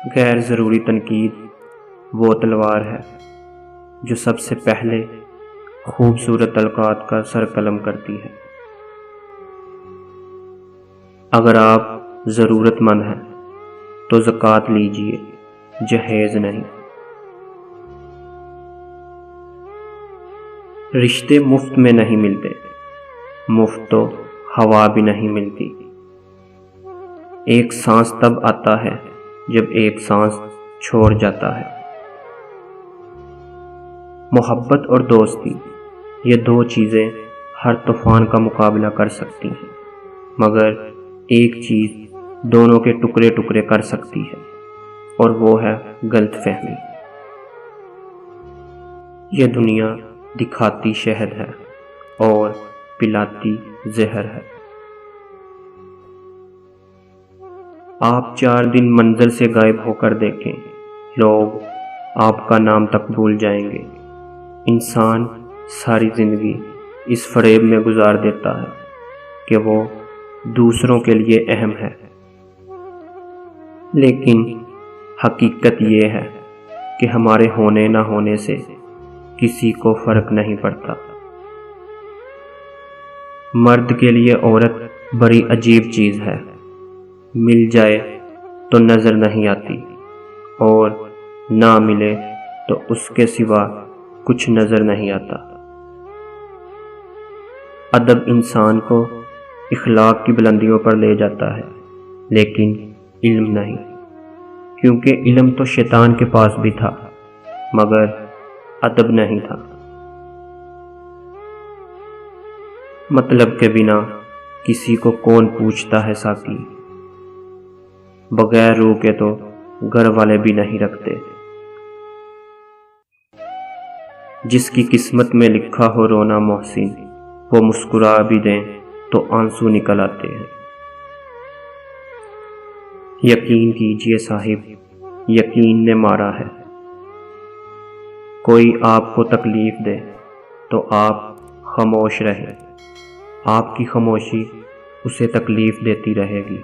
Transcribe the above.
غیر ضروری تنقید وہ تلوار ہے جو سب سے پہلے خوبصورت القات کا سر قلم کرتی ہے۔ اگر آپ ضرورت مند ہیں تو زکوٰۃ لیجئے، جہیز نہیں۔ رشتے مفت میں نہیں ملتے، مفت تو ہوا بھی نہیں ملتی۔ ایک سانس تب آتا ہے جب ایک سانس چھوڑ جاتا ہے۔ محبت اور دوستی، یہ دو چیزیں ہر طوفان کا مقابلہ کر سکتی ہیں، مگر ایک چیز دونوں کے ٹکڑے ٹکڑے کر سکتی ہے، اور وہ ہے غلط فہمی۔ یہ دنیا دکھاتی شہد ہے اور پلاتی زہر ہے۔ آپ 4 دن منظر سے غائب ہو کر دیکھیں، لوگ آپ کا نام تک بھول جائیں گے۔ انسان ساری زندگی اس فریب میں گزار دیتا ہے کہ وہ دوسروں کے لیے اہم ہے، لیکن حقیقت یہ ہے کہ ہمارے ہونے نہ ہونے سے کسی کو فرق نہیں پڑتا۔ مرد کے لیے عورت بڑی عجیب چیز ہے، مل جائے تو نظر نہیں آتی، اور نہ ملے تو اس کے سوا کچھ نظر نہیں آتا۔ ادب انسان کو اخلاق کی بلندیوں پر لے جاتا ہے، لیکن علم نہیں، کیونکہ علم تو شیطان کے پاس بھی تھا، مگر ادب نہیں تھا۔ مطلب کے بنا کسی کو کون پوچھتا ہے ساقی، بغیر روح کے تو گھر والے بھی نہیں رکھتے۔ جس کی قسمت میں لکھا ہو رونا محسن، وہ مسکرا بھی دیں تو آنسو نکل آتے ہیں۔ یقین کیجئے صاحب، یقین نے مارا ہے۔ کوئی آپ کو تکلیف دے تو آپ خاموش رہیں، آپ کی خاموشی اسے تکلیف دیتی رہے گی۔